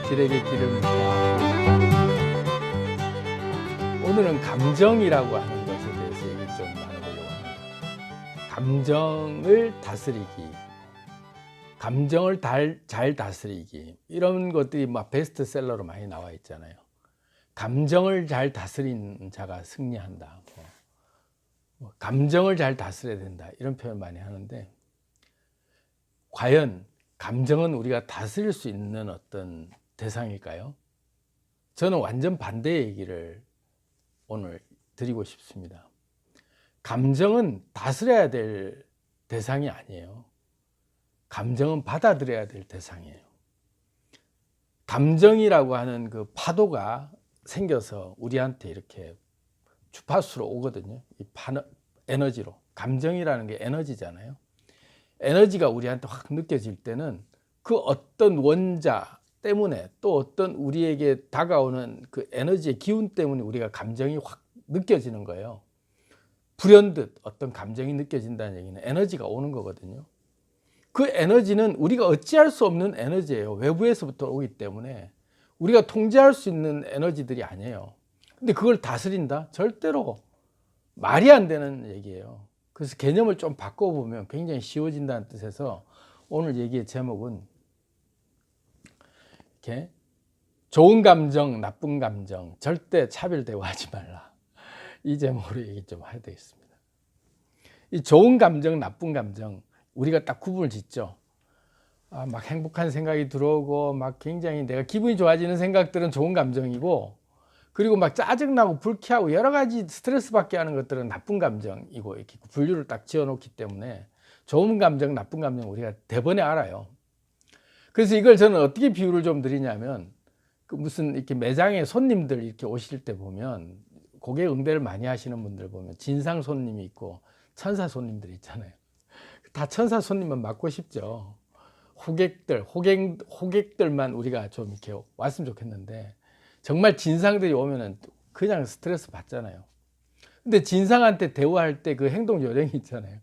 길에게 길을 묻다. 오늘은 감정이라고 하는 것에 대해서 얘기 좀 나눠보려고 합니다. 감정을 다스리기, 감정을 잘 다스리기, 이런 것들이 막 베스트셀러로 많이 나와 있잖아요. 감정을 잘 다스리는 자가 승리한다. 감정을 잘 다스려야 된다. 이런 표현 많이 하는데, 과연 감정은 우리가 다스릴 수 있는 어떤 대상일까요? 저는 완전 반대의 얘기를 오늘 드리고 싶습니다. 감정은 다스려야 될 대상이 아니에요. 감정은 받아들여야 될 대상이에요. 감정이라고 하는 그 파도가 생겨서 우리한테 이렇게 주파수로 오거든요. 이 에너지로. 감정이라는 게 에너지잖아요. 에너지가 우리한테 확 느껴질 때는 그 어떤 원자 때문에, 또 어떤 우리에게 다가오는 그 에너지의 기운 때문에 우리가 감정이 확 느껴지는 거예요. 불현듯 어떤 감정이 느껴진다는 얘기는 에너지가 오는 거거든요. 그 에너지는 우리가 어찌할 수 없는 에너지예요. 외부에서부터 오기 때문에 우리가 통제할 수 있는 에너지들이 아니에요. 근데 그걸 다스린다? 절대로 말이 안 되는 얘기예요. 그래서 개념을 좀 바꿔보면 굉장히 쉬워진다는 뜻에서 오늘 얘기의 제목은 이렇게 좋은 감정, 나쁜 감정, 절대 차별 대우하지 말라. 이 제목으로 얘기 좀 해야 되겠습니다. 이 좋은 감정, 나쁜 감정, 우리가 딱 구분을 짓죠. 막 행복한 생각이 들어오고 막 굉장히 내가 기분이 좋아지는 생각들은 좋은 감정이고, 그리고 막 짜증나고 불쾌하고 여러 가지 스트레스 받게 하는 것들은 나쁜 감정이고, 이렇게 분류를 딱 지어 놓기 때문에 좋은 감정, 나쁜 감정 우리가 대번에 알아요. 그래서 이걸 저는 어떻게 비유를 좀 드리냐면, 그 무슨 이렇게 매장에 손님들 이렇게 오실 때 보면, 고객 응대를 많이 하시는 분들 보면 진상 손님이 있고 천사 손님들이 있잖아요. 다 천사 손님만 맡고 싶죠. 호객들만 우리가 좀 이렇게 왔으면 좋겠는데, 정말 진상들이 오면은 그냥 스트레스 받잖아요. 근데 진상한테 대우할 때 그 행동 요령이 있잖아요.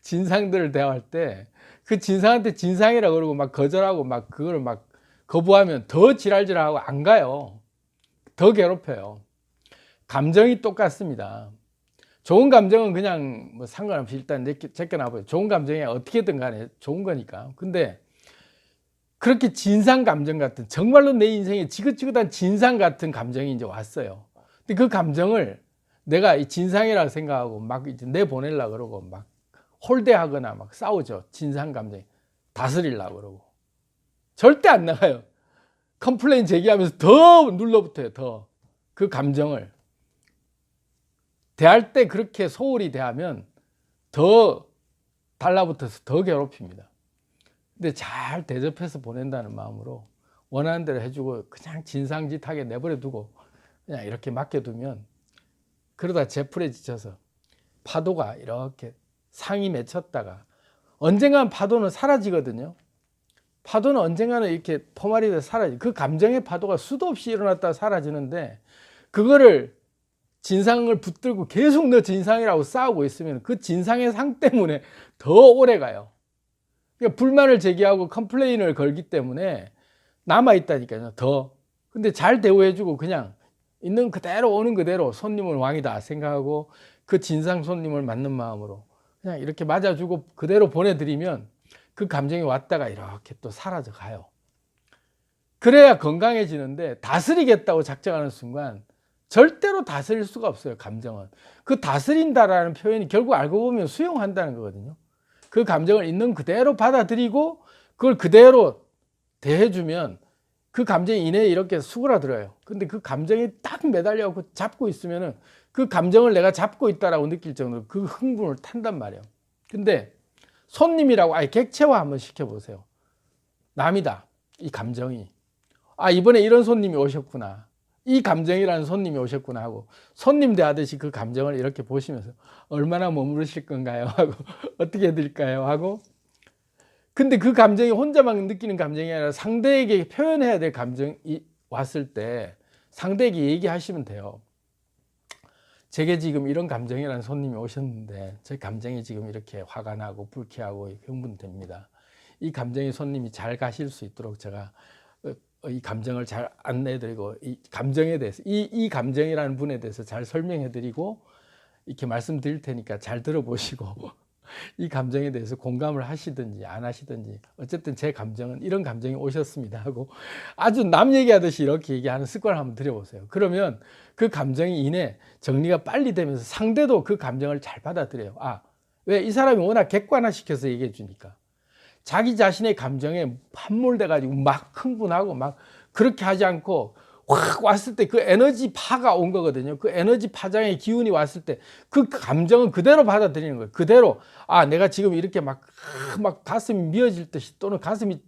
진상들을 대화할 때 그 진상한테 진상이라고 그러고 막 거절하고 막 그걸 막 거부하면 더 지랄지랄하고 안 가요. 더 괴롭혀요. 감정이 똑같습니다. 좋은 감정은 그냥 뭐 상관없이 일단 제껴놔봐요. 좋은 감정이 어떻게든 간에 좋은 거니까. 근데 그렇게 진상 감정 같은, 정말로 내 인생에 지긋지긋한 진상 같은 감정이 이제 왔어요. 근데 그 감정을 내가 이 진상이라고 생각하고 막 이제 내보내려고 그러고 막 홀대하거나 막 싸우죠. 진상 감정이. 다스리려고 그러고. 절대 안 나가요. 컴플레인 제기하면서 더 눌러붙어요. 더. 그 감정을. 대할 때 그렇게 소홀히 대하면 더 달라붙어서 더 괴롭힙니다. 근데 잘 대접해서 보낸다는 마음으로 원하는 대로 해주고 그냥 진상짓하게 내버려 두고 그냥 이렇게 맡겨두면, 그러다 제풀에 지쳐서 파도가 이렇게 상이 맺혔다가 언젠가는 파도는 사라지거든요. 파도는 언젠가는 이렇게 포말이 돼서 사라지. 그 감정의 파도가 수도 없이 일어났다가 사라지는데, 그거를 진상을 붙들고 계속 너 진상이라고 싸우고 있으면 그 진상의 상 때문에 더 오래 가요. 그러니까 불만을 제기하고 컴플레인을 걸기 때문에 남아있다니까요. 더. 근데 잘 대우해주고 그냥 있는 그대로 오는 그대로 손님은 왕이다 생각하고 그 진상 손님을 맞는 마음으로 그냥 이렇게 맞아주고 그대로 보내드리면 그 감정이 왔다가 이렇게 또 사라져 가요. 그래야 건강해지는데, 다스리겠다고 작정하는 순간 절대로 다스릴 수가 없어요. 감정은. 그 다스린다라는 표현이 결국 알고 보면 수용한다는 거거든요. 그 감정을 있는 그대로 받아들이고 그걸 그대로 대해주면 그 감정이 이내에 이렇게 수그라들어요. 근데 그 감정이 딱 매달려서 잡고 있으면은 그 감정을 내가 잡고 있다라고 느낄 정도로 그 흥분을 탄단 말이에요. 근데 손님이라고 아예 객체화 한번 시켜보세요. 남이다. 이 감정이. 이번에 이런 손님이 오셨구나. 이 감정이라는 손님이 오셨구나 하고 손님 대하듯이 그 감정을 이렇게 보시면서 얼마나 머무르실 건가요? 하고 어떻게 해드릴까요? 하고, 근데 그 감정이 혼자만 느끼는 감정이 아니라 상대에게 표현해야 될 감정이 왔을 때 상대에게 얘기하시면 돼요. 제게 지금 이런 감정이라는 손님이 오셨는데 제 감정이 지금 이렇게 화가 나고 불쾌하고 흥분됩니다. 이 감정의 손님이 잘 가실 수 있도록 제가 이 감정을 잘 안내해드리고 이 감정에 대해서 이 감정이라는 분에 대해서 잘 설명해드리고 이렇게 말씀드릴 테니까 잘 들어보시고 이 감정에 대해서 공감을 하시든지 안 하시든지 어쨌든 제 감정은 이런 감정이 오셨습니다 하고 아주 남 얘기하듯이 이렇게 얘기하는 습관을 한번 들여보세요. 그러면 그 감정이 이내 정리가 빨리 되면서 상대도 그 감정을 잘 받아들여요. 왜? 이 사람이 워낙 객관화시켜서 얘기해 주니까. 자기 자신의 감정에 함몰돼가지고 막 흥분하고 막 그렇게 하지 않고 확 왔을 때 그 에너지 파가 온 거거든요. 그 에너지 파장의 기운이 왔을 때 그 감정은 그대로 받아들이는 거예요. 그대로 내가 지금 이렇게 막 가슴이 미어질 듯이 또는 가슴이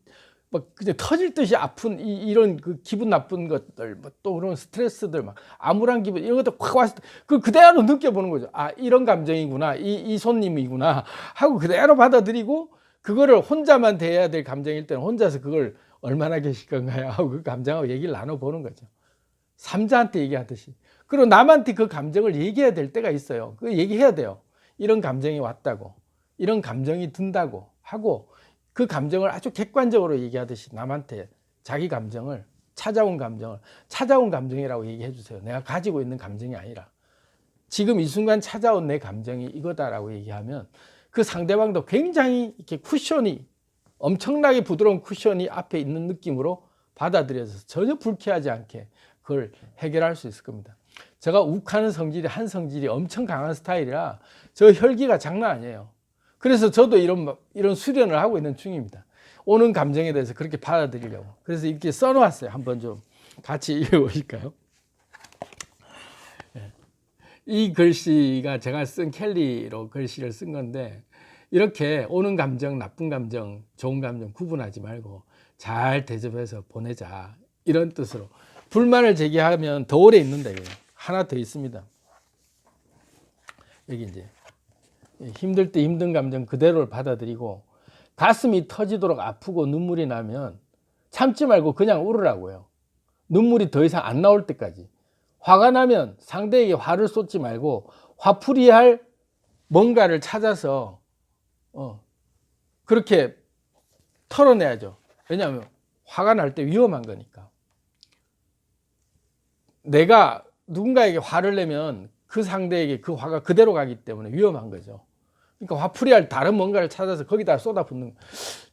막 그냥 터질 듯이 아픈 이런 그 기분 나쁜 것들 또 그런 스트레스들 막 암울한 기분 이런 것들 확 왔을 때 그 그대로 느껴보는 거죠. 이런 감정이구나 이 손님이구나 하고 그대로 받아들이고 그거를 혼자만 대해야 될 감정일 때는 혼자서 그걸 얼마나 계실 건가요? 하고 그 감정하고 얘기를 나눠보는 거죠. 삼자한테 얘기하듯이. 그리고 남한테 그 감정을 얘기해야 될 때가 있어요. 그 얘기해야 돼요. 이런 감정이 왔다고. 이런 감정이 든다고 하고 그 감정을 아주 객관적으로 얘기하듯이 남한테 자기 감정을 찾아온 감정이라고 얘기해 주세요. 내가 가지고 있는 감정이 아니라 지금 이 순간 찾아온 내 감정이 이거다라고 얘기하면 그 상대방도 굉장히 이렇게 쿠션이 엄청나게 부드러운 쿠션이 앞에 있는 느낌으로 받아들여서 전혀 불쾌하지 않게 그걸 해결할 수 있을 겁니다. 제가 욱하는 성질이 한 성질이 엄청 강한 스타일이라 저 혈기가 장난 아니에요. 그래서 저도 이런 수련을 하고 있는 중입니다. 오는 감정에 대해서 그렇게 받아들이려고. 그래서 이렇게 써놓았어요. 한번 좀 같이 읽어보실까요? 이 글씨가 제가 쓴 켈리로 글씨를 쓴 건데 이렇게 오는 감정, 나쁜 감정, 좋은 감정 구분하지 말고 잘 대접해서 보내자 이런 뜻으로 불만을 제기하면 더 오래 있는데 하나 더 있습니다. 여기 이제 힘들 때 힘든 감정 그대로를 받아들이고 가슴이 터지도록 아프고 눈물이 나면 참지 말고 그냥 울으라고요. 눈물이 더 이상 안 나올 때까지. 화가 나면 상대에게 화를 쏟지 말고 화풀이할 뭔가를 찾아서 그렇게 털어내야죠. 왜냐하면 화가 날 때 위험한 거니까. 내가 누군가에게 화를 내면 그 상대에게 그 화가 그대로 가기 때문에 위험한 거죠. 그러니까 화풀이할 다른 뭔가를 찾아서 거기다 쏟아붓는 거예요.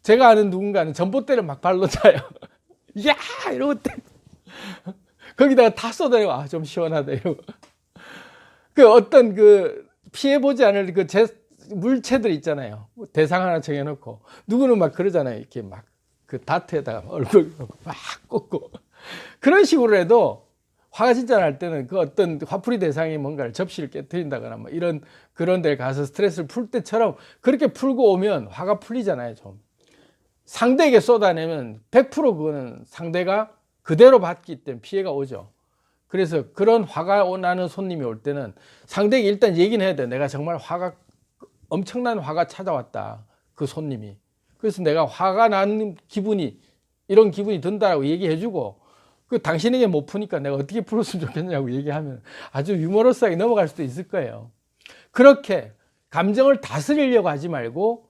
제가 아는 누군가는 전봇대를 막 발로 차요. 야! 이러고 거기다가 다 쏟아내고 좀 시원하다 이러고. 그 어떤 그 피해보지 않을 그 물체들 있잖아요. 대상 하나 정해놓고 누구는 막 그러잖아요. 이렇게 막 그 다트에다가 얼굴 막 꽂고 그런 식으로 해도 화가 진짜 날 때는 그 어떤 화풀이 대상이 뭔가를 접시를 깨뜨린다거나 뭐 이런 그런 데 가서 스트레스를 풀 때처럼 그렇게 풀고 오면 화가 풀리잖아요. 좀 상대에게 쏟아내면 100% 그거는 상대가 그대로 받기 때문에 피해가 오죠. 그래서 그런 화가 나는 손님이 올 때는 상대에게 일단 얘기는 해야 돼. 내가 정말 엄청난 화가 찾아왔다. 그 손님이. 그래서 내가 화가 나는 이런 기분이 든다라고 얘기해주고 그 당신에게 못 푸니까 내가 어떻게 풀었으면 좋겠냐고 얘기하면 아주 유머러스하게 넘어갈 수도 있을 거예요. 그렇게 감정을 다스리려고 하지 말고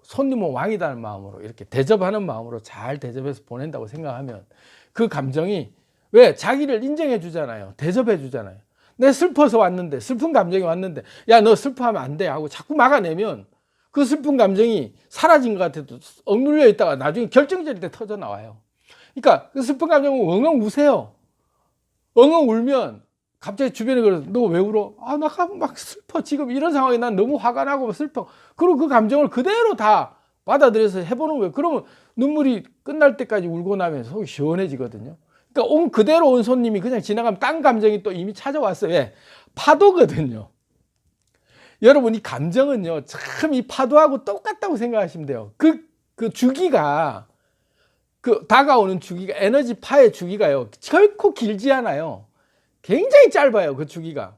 손님은 왕이다는 마음으로 이렇게 대접하는 마음으로 잘 대접해서 보낸다고 생각하면 그 감정이 왜 자기를 인정해 주잖아요. 대접해 주잖아요. 내 슬퍼서 왔는데 슬픈 감정이 왔는데 야 너 슬퍼하면 안 돼 하고 자꾸 막아내면 그 슬픈 감정이 사라진 것 같아도 억눌려 있다가 나중에 결정적일 때 터져 나와요. 그러니까 그 슬픈 감정은 엉엉 우세요. 엉엉 울면 갑자기 주변에 그래서 너 왜 울어? 나 막 슬퍼. 지금 이런 상황에 난 너무 화가 나고 슬퍼. 그리고 그 감정을 그대로 다 받아들여서 해보는 거예요. 그러면 눈물이 끝날 때까지 울고 나면 속이 시원해지거든요. 그러니까 그대로 온 손님이 그냥 지나가면 딴 감정이 또 이미 찾아왔어요. 왜? 파도거든요. 여러분 이 감정은요 참 이 파도하고 똑같다고 생각하시면 돼요. 그 주기가 다가오는 주기가 에너지 파의 주기가요 결코 길지 않아요. 굉장히 짧아요. 그 주기가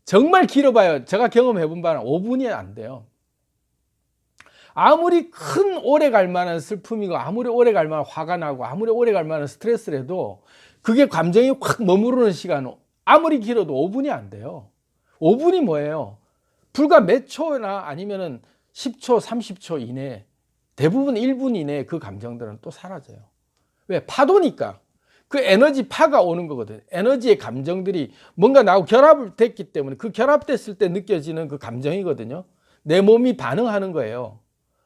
정말 길어봐요. 제가 경험해본 바는 5분이 안 돼요. 아무리 큰 오래 갈 만한 슬픔이고 아무리 오래 갈 만한 화가 나고 아무리 오래 갈 만한 스트레스를 해도 그게 감정이 확 머무르는 시간은 아무리 길어도 5분이 안 돼요. 5분이 뭐예요? 불과 몇 초나 아니면은 10초, 30초 이내에 대부분 1분 이내에 그 감정들은 또 사라져요. 왜? 파도니까. 그 에너지파가 오는 거거든요. 에너지의 감정들이 뭔가 나하고 결합됐기 때문에 그 결합됐을 때 느껴지는 그 감정이거든요. 내 몸이 반응하는 거예요.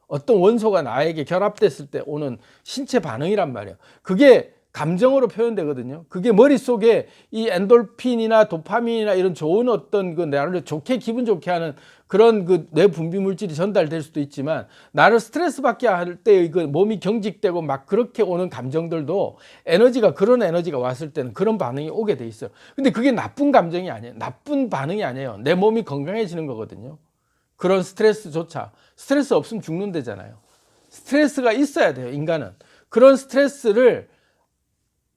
어떤 원소가 나에게 결합됐을 때 오는 신체 반응이란 말이에요. 그게 감정으로 표현되거든요. 그게 머릿속에 이 엔돌핀이나 도파민이나 이런 좋은 어떤 그 나를 좋게 기분 좋게 하는 그런 그 뇌 분비 물질이 전달될 수도 있지만, 나를 스트레스 받게 할 때 그 몸이 경직되고 막 그렇게 오는 감정들도 에너지가, 그런 에너지가 왔을 때는 그런 반응이 오게 돼 있어요. 근데 그게 나쁜 감정이 아니에요. 나쁜 반응이 아니에요. 내 몸이 건강해지는 거거든요. 그런 스트레스조차. 스트레스 없으면 죽는다잖아요. 스트레스가 있어야 돼요, 인간은. 그런 스트레스를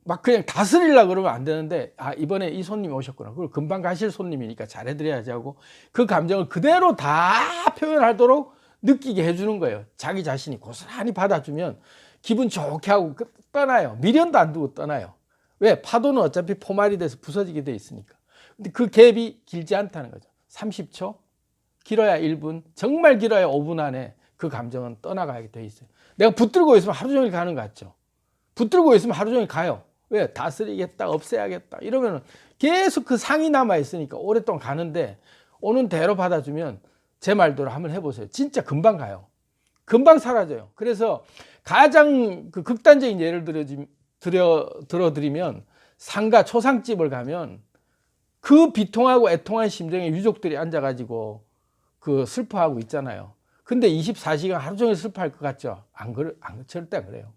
막 그냥 다스리려고 그러면 안 되는데, 아, 이번에 이 손님이 오셨구나. 그걸 금방 가실 손님이니까 잘해드려야지 하고 그 감정을 그대로 다 표현하도록 느끼게 해주는 거예요. 자기 자신이 고스란히 받아주면 기분 좋게 하고 떠나요. 미련도 안 두고 떠나요. 왜? 파도는 어차피 포말이 돼서 부서지게 돼 있으니까. 근데 그 갭이 길지 않다는 거죠. 30초, 길어야 1분, 정말 길어야 5분 안에 그 감정은 떠나가게 돼 있어요. 내가 붙들고 있으면 하루 종일 가는 것 같죠. 붙들고 있으면 하루 종일 가요. 왜? 다스리겠다, 없애야겠다 이러면 계속 그 상이 남아 있으니까 오랫동안 가는데, 오는 대로 받아주면 제 말대로 한번 해보세요. 진짜 금방 가요. 금방 사라져요. 그래서 가장 그 극단적인 예를 들어드리면, 상가 초상집을 가면 그 비통하고 애통한 심정에 유족들이 앉아가지고 그 슬퍼하고 있잖아요. 근데 24시간 하루 종일 슬퍼할 것 같죠? 절대 안 그래요.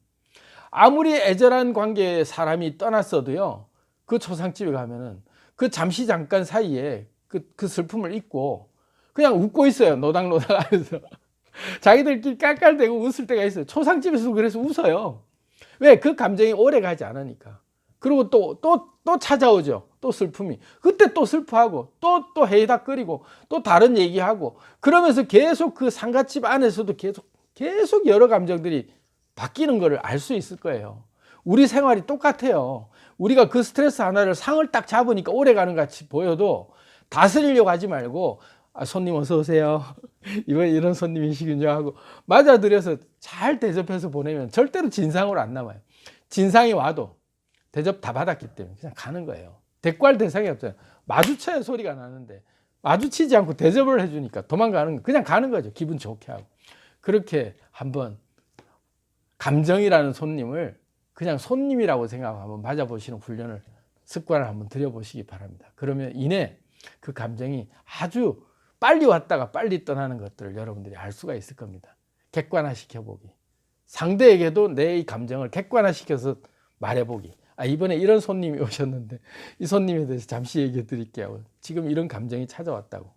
아무리 애절한 관계의 사람이 떠났어도요, 그 초상집에 가면은 그 잠시 잠깐 사이에 그 슬픔을 잊고 그냥 웃고 있어요. 노닥노닥 하면서. 자기들끼리 깔깔대고 웃을 때가 있어요. 초상집에서도 그래서 웃어요. 왜? 그 감정이 오래 가지 않으니까. 그리고 또 찾아오죠. 또 슬픔이. 그때 또 슬퍼하고 또 헤이닥거리고 또 다른 얘기하고, 그러면서 계속 그 상가집 안에서도 계속 여러 감정들이 바뀌는 거를 알 수 있을 거예요. 우리 생활이 똑같아요. 우리가 그 스트레스 하나를 상을 딱 잡으니까 오래 가는 것 같이 보여도 다스리려고 하지 말고, 아, 손님 어서 오세요. 이번 이런 손님이시군요 하고 맞아들여서 잘 대접해서 보내면 절대로 진상으로 안 남아요. 진상이 와도 대접 다 받았기 때문에 그냥 가는 거예요. 대꾸할 대상이 없어요. 마주쳐야 소리가 나는데 마주치지 않고 대접을 해주니까 도망가는 거, 그냥 가는 거죠. 기분 좋게 하고. 그렇게 한번 감정이라는 손님을 그냥 손님이라고 생각하고 한번 맞아보시는 훈련을, 습관을 한번 들여보시기 바랍니다. 그러면 이내 그 감정이 아주 빨리 왔다가 빨리 떠나는 것들을 여러분들이 알 수가 있을 겁니다. 객관화시켜보기. 상대에게도 내 감정을 객관화시켜서 말해보기. 아, 이번에 이런 손님이 오셨는데 이 손님에 대해서 잠시 얘기해 드릴게요. 지금 이런 감정이 찾아왔다고.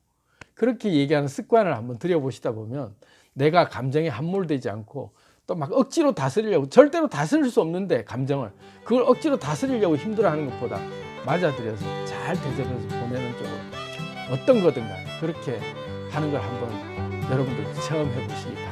그렇게 얘기하는 습관을 한번 들여보시다 보면 내가 감정에 함몰되지 않고 또 막 억지로 다스리려고, 절대로 다스릴 수 없는데 감정을, 그걸 억지로 다스리려고 힘들어하는 것보다 맞아들여서 잘 대접해서 보내는 쪽으로 어떤 거든 간에 그렇게 하는 걸 한번 여러분들 체험해 보시기 바랍니다.